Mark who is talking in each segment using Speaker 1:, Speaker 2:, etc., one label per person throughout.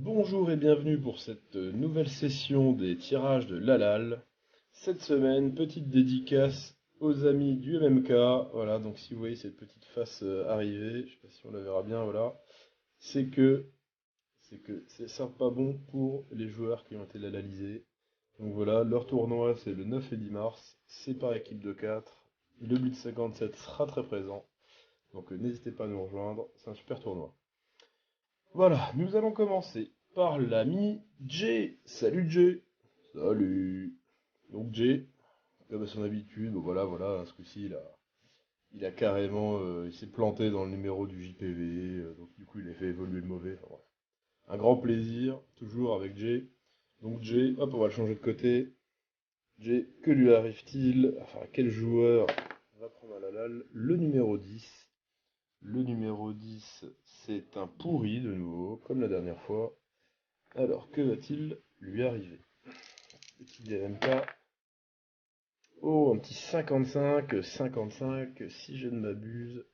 Speaker 1: Bonjour et bienvenue pour cette nouvelle session des tirages de Lalal. Cette semaine, petite dédicace aux amis du MMK. Voilà, donc si vous voyez cette petite face arriver, je sais pas si on la verra bien, voilà, c'est que c'est ça pas bon pour les joueurs qui ont été lalalisés. Donc voilà, leur tournoi c'est le 9 et 10 mars, c'est par équipe de 4. Le but 57 sera très présent, donc n'hésitez pas à nous rejoindre, c'est un super tournoi. Voilà, nous allons commencer par l'ami Jay. Salut Jay. Salut. Donc Jay, comme à son habitude, bon voilà, ce coup-ci il a carrément, il s'est planté dans le numéro du JPV, donc du coup il a fait évoluer le mauvais. Enfin, bref. Un grand plaisir, toujours avec Jay. Donc Jay, hop, on va le changer de côté. Jay, que lui arrive-t-il? Enfin, quel joueur va prendre à la lalle? Le numéro 10. Le numéro 10, c'est un pourri de nouveau, comme la dernière fois. Alors, que va-t-il lui arriver? Petit DMK. Oh, un petit 55, si je ne m'abuse.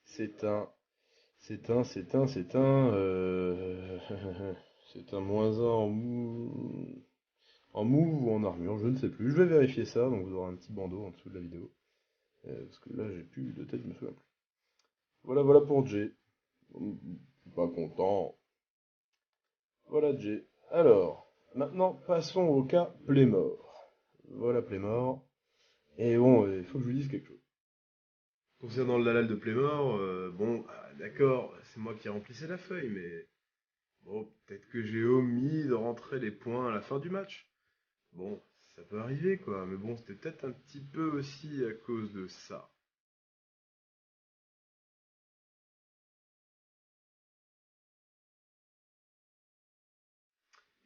Speaker 1: C'est un, c'est un moins un en move ou en armure, je ne sais plus. Je vais vérifier ça, donc vous aurez un petit bandeau en dessous de la vidéo. Parce que là, j'ai plus de tête, je me souviens plus. Voilà pour Jay. Je suis pas content. Voilà Jay. Alors, maintenant, passons au cas Playmore. Voilà Playmore. Et bon, il faut que je vous dise quelque chose. Concernant le Dalal de Playmore, bon, d'accord, c'est moi qui remplissais la feuille, mais bon, peut-être que j'ai omis de rentrer les points à la fin du match. Bon, ça peut arriver, quoi, mais bon, c'était peut-être un petit peu aussi à cause de ça.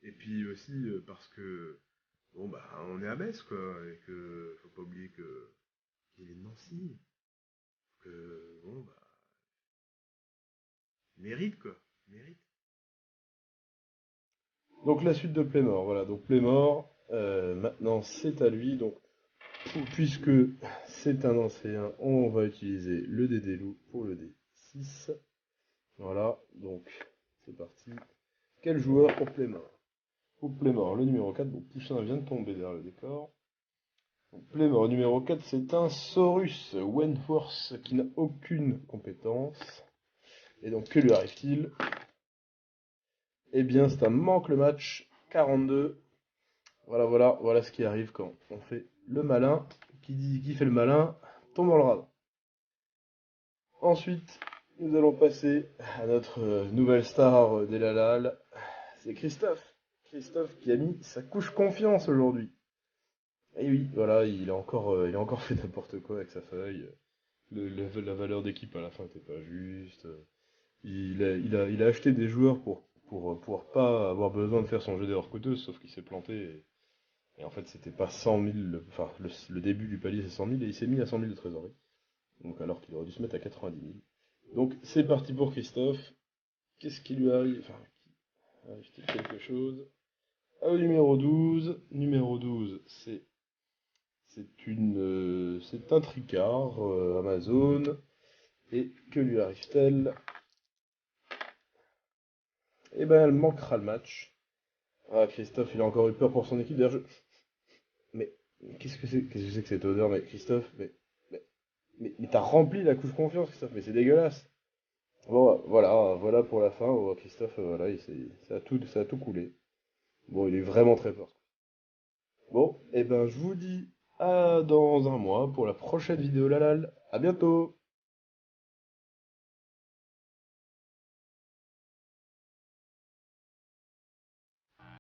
Speaker 1: Et puis aussi parce que, bon, bah, on est à Metz, quoi, et que faut pas oublier que qu'il est de Nancy, que, bon, bah, il mérite, quoi, il mérite. Donc la suite de Playmore, voilà, donc Playmore, maintenant c'est à lui, donc puisque c'est un ancien, on va utiliser le dé des loups pour le D6. Voilà, donc c'est parti. Quel joueur pour Playmore? Pour Playmore, le numéro 4, bon Poussin vient de tomber derrière le décor. Donc, Playmore numéro 4, c'est un Saurus Wentworth qui n'a aucune compétence. Et donc que lui arrive-t-il? Eh bien c'est un manque le match, 42. Voilà ce qui arrive quand on fait le malin. Qui fait le malin tombe dans le ravin. Ensuite, nous allons passer à notre nouvelle star des Lalal. C'est Christophe. Christophe qui a mis sa couche confiance aujourd'hui. Et oui, voilà, il a encore fait n'importe quoi avec sa feuille. La valeur d'équipe à la fin n'était pas juste. Il a acheté des joueurs pour pouvoir pas avoir besoin de faire son jeu des hors coûteuses, sauf qu'il s'est planté. Et en fait, c'était pas 100 000. Enfin, le début du palier, c'est 100 000 et il s'est mis à 100 000 de trésorerie. Donc, alors qu'il aurait dû se mettre à 90 000. Donc, c'est parti pour Christophe. Qu'est-ce qui lui arrive? Enfin, arrive-t-il quelque chose? Ah, au numéro 12. Numéro 12, c'est un tricard Amazon. Et que lui arrive-t-elle? Eh ben, elle manquera le match. Ah, Christophe, il a encore eu peur pour son équipe. D'ailleurs, mais qu'est-ce que c'est que cette odeur? Mais Christophe, mais t'as rempli la couche confiance, Christophe. Mais c'est dégueulasse. Bon, voilà pour la fin. Oh, Christophe, voilà, ça a tout coulé. Bon, il est vraiment très fort. Bon, et ben je vous dis à dans un mois pour la prochaine vidéo Lalal. À bientôt!